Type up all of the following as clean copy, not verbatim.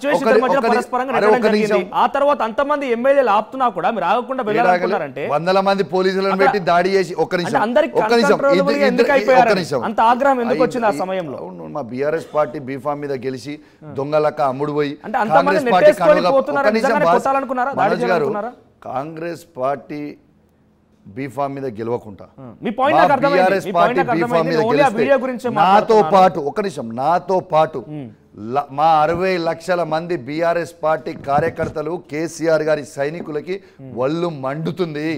Situation మధ్య పరస్పరంగా నెట్టడం జరిగింది. ఆ తర్వాత అంతమంది ఎమ్మెల్యేలు ఆపుతున్నా కూడా మీరు ఆగకుండా వెళ్ళాలనుకున్నారంటే వందల మంది పోలీసులను పెట్టి దాడి చేసి ఒక్క నిమిషం అంత ఆగ్రహం ఎందుకు వచ్చింది ఆ సమయంలో? మా బీఆర్ఎస్ పార్టీ బీఫామ్ మీద గెలిచి దొంగలక్క అమ్ముడు పోయి కాంగ్రెస్ పార్టీ బీఫామ్ మీద గెలవకుండా నాతో పాటు ఒక్క నిమిషం నాతో పాటు మా 60 లక్షల మంది బీఆర్ఎస్ పార్టీ కార్యకర్తలు కేసీఆర్ గారి సైనికులకి వల్లు మండుతుంది.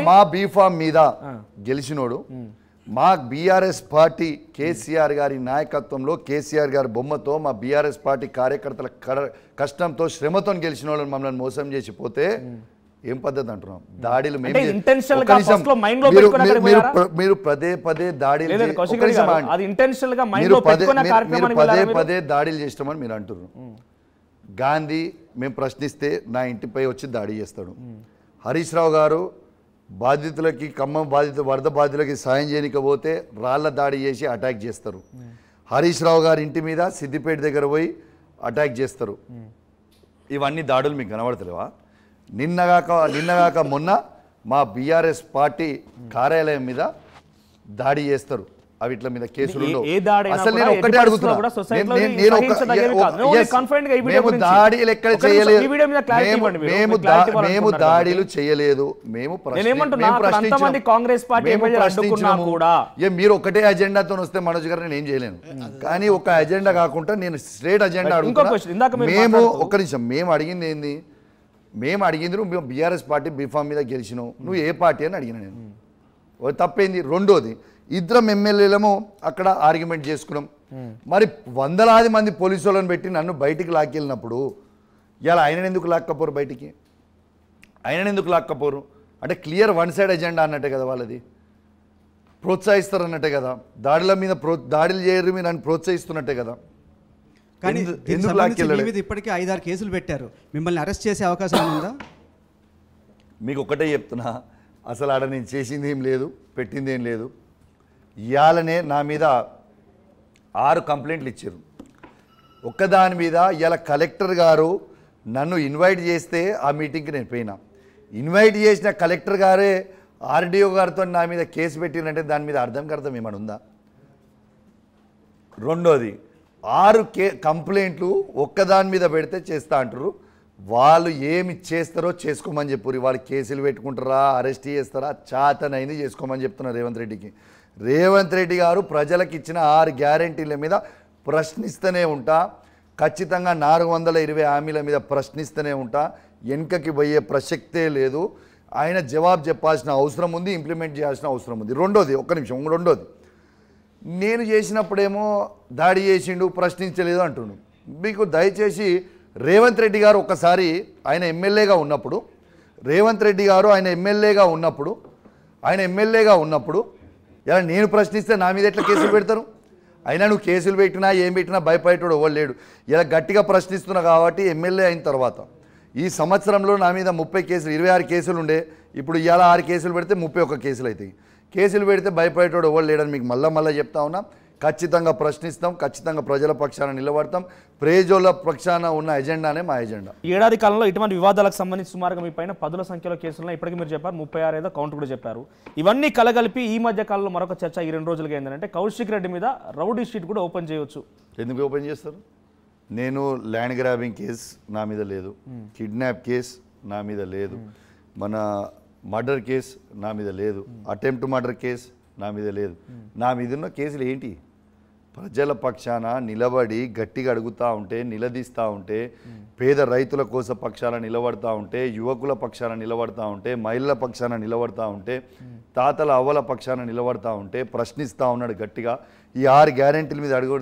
మా బీఫామ్ మీద గెలిచినోడు మా బీఆర్ఎస్ పార్టీ కేసీఆర్ గారి నాయకత్వంలో కేసీఆర్ గారి బొమ్మతో మా బీఆర్ఎస్ పార్టీ కార్యకర్తల కష్టంతో శ్రమతో గెలిచిన వాళ్ళని మమ్మల్ని మోసం చేసిపోతే ఏం పద్ధతి అంటున్నాం? దాడిలు మీరు పదే పదే దాడిలు దాడులు చేస్తామని మీరు అంటున్నారు. గాంధీ మేము ప్రశ్నిస్తే నా ఇంటిపై వచ్చి దాడి చేస్తాడు. హరీష్ రావు గారు బాధితులకి ఖమ్మం వరద బాధితులకి సాయం చేయకపోతే రాళ్ల దాడి చేసి అటాక్ చేస్తారు. హరీష్ రావు గారి ఇంటి మీద సిద్దిపేట దగ్గర పోయి అటాక్ చేస్తారు. ఇవన్నీ దాడులు మీకు కనబడతలేవా? నిన్నగాక మొన్న మా బీఆర్ఎస్ పార్టీ కార్యాలయం మీద దాడి చేస్తారు. అవిట్ల మీద కేసులు అసలు నేను ఒక్కటే అడుగుతున్నా, మేము దాడులు చేయలేదు. మేము మీరు ఒకటే అజెండాతో వస్తే మనోజ్ గారు నేను ఏం చేయలేను. కానీ ఒక అజెండా కాకుండా నేను స్ట్రేట్ అజెండా అడుగుతున్నా. మేము ఒక్క నిమిషం మేము అడిగింది ఏంది? మేము అడిగింది నువ్వు బీఆర్ఎస్ పార్టీ బీఫామ్ మీద గెలిచినావు, నువ్వు ఏ పార్టీ అని అడిగిన నేను. తప్పేంది? రెండోది ఇద్దరం ఎమ్మెల్యేలము అక్కడ ఆర్గ్యుమెంట్ చేసుకున్నాం. మరి వందలాది మంది పోలీసు వాళ్ళని పెట్టి నన్ను బయటికి లాక్కెళ్ళినప్పుడు ఇలా ఆయన ఎందుకు లాక్కపోరు బయటికి? ఆయన ఎందుకు లాక్కపోరు అంటే క్లియర్ వన్ సైడ్ ఎజెండా అన్నట్టే కదా వాళ్ళది. ప్రోత్సహిస్తారు అన్నట్టే కదా. దాడుల మీద దాడులు చేయరు మీరు నన్ను ప్రోత్సహిస్తున్నట్టే కదా. కానీ ఇప్పటికే 5-6 కేసులు పెట్టారు. మిమ్మల్ని అరెస్ట్ చేసే అవకాశం ఉందా? మీకు ఒకటే చెప్తున్నా, అసలు ఆడ నేను చేసింది ఏం లేదు, పెట్టింది ఏం లేదు. ఇవాళనే నా మీద 6 కంప్లైంట్లు ఇచ్చారు. ఒక్కదాని మీద ఇవాళ కలెక్టర్ గారు నన్ను ఇన్వైట్ చేస్తే ఆ మీటింగ్కి నేను పోయినా. ఇన్వైట్ చేసిన కలెక్టర్ గారే ఆర్డీఓ గారితో నా మీద కేసు పెట్టినంటే దాని మీద అర్థం ఏమైనా ఉందా? రెండోది 6 కంప్లైంట్లు ఒక్కదాని మీద పెడితే చేస్తా అంటారు. వాళ్ళు ఏమి చేస్తారో చేసుకోమని చెప్పురు. వాళ్ళు కేసులు పెట్టుకుంటారా, అరెస్ట్ చేస్తారా, చాతనైంది చేసుకోమని చెప్తున్నారు రేవంత్ రెడ్డికి. రేవంత్ రెడ్డి గారు ప్రజలకు ఇచ్చిన 6 గ్యారెంటీల మీద ప్రశ్నిస్తూనే ఉంటా. ఖచ్చితంగా 420 హామీల మీద ప్రశ్నిస్తూనే ఉంటా. వెనుకకి పోయే ప్రసక్తే లేదు. ఆయన జవాబు చెప్పాల్సిన అవసరం ఉంది, ఇంప్లిమెంట్ చేయాల్సిన అవసరం ఉంది. రెండోది ఒక్క నిమిషం, రెండోది నేను చేసినప్పుడేమో దాడి చేసిండు, ప్రశ్నించలేదు అంటుండు. మీకు దయచేసి రేవంత్ రెడ్డి గారు ఒక్కసారి ఆయన ఎమ్మెల్యేగా ఉన్నప్పుడు ఇలా నేను ప్రశ్నిస్తే నా మీద ఎట్లా కేసులు పెడతారు? అయినా నువ్వు కేసులు పెట్టినా ఏం పెట్టినా భయపడేటోడు ఎవరు లేడు. ఇలా గట్టిగా ప్రశ్నిస్తున్నా కాబట్టి ఎమ్మెల్యే అయిన తర్వాత ఈ సంవత్సరంలో నా మీద 30 కేసులు 26 కేసులు ఉండే. ఇప్పుడు ఇవాళ 6 కేసులు పెడితే 31 కేసులు అవుతాయి. కేసులు పెడితే భయపడేటోడు ఎవరు లేడని మీకు మళ్ళీ చెప్తా ఉన్నా. ఖచ్చితంగా ప్రశ్నిస్తాం, ఖచ్చితంగా ప్రజల పక్షాన నిలబడతాం. ప్రజల పక్షాన ఉన్న ఎజెండానే మా ఎజెండా. ఏడాది కాలంలో ఇటువంటి వివాదాలకు సంబంధించి సుమారుగా మీ పైన 10ల సంఖ్యలో కేసులు ఇప్పటికీ మీరు చెప్పారు 36 ఏదో కౌంట్ కూడా చెప్పారు. ఇవన్నీ కలగలిపి ఈ మధ్య కాలంలో మరొక చర్చ ఈ 2 రోజులుగా ఏంటంటే కౌశిక్ రెడ్డి మీద రౌడీ షీట్ కూడా ఓపెన్ చేయవచ్చు. ఎందుకు ఓపెన్ చేస్తారు? నేను ల్యాండ్ గ్రాబింగ్ కేసు నా మీద లేదు, కిడ్నాప్ కేసు నా మీద లేదు, మన మర్డర్ కేసు నా మీద లేదు, అటెంప్ట్ మర్డర్ కేసు నా మీద లేదు. నా మీద ఉన్న కేసులు ఏంటి? ప్రజల పక్షాన నిలబడి గట్టిగా అడుగుతూ ఉంటే, నిలదీస్తూ ఉంటే, పేద రైతుల కోసం పక్షాన నిలబడతా ఉంటే, యువకుల పక్షాన నిలబడతా ఉంటే, మహిళల పక్షాన నిలబడతా ఉంటే, తాతల అవ్వల పక్షాన నిలబడతా ఉంటే, ప్రశ్నిస్తూ ఉన్నాడు గట్టిగా. ఈ 6 గ్యారెంటీల మీద అడుగు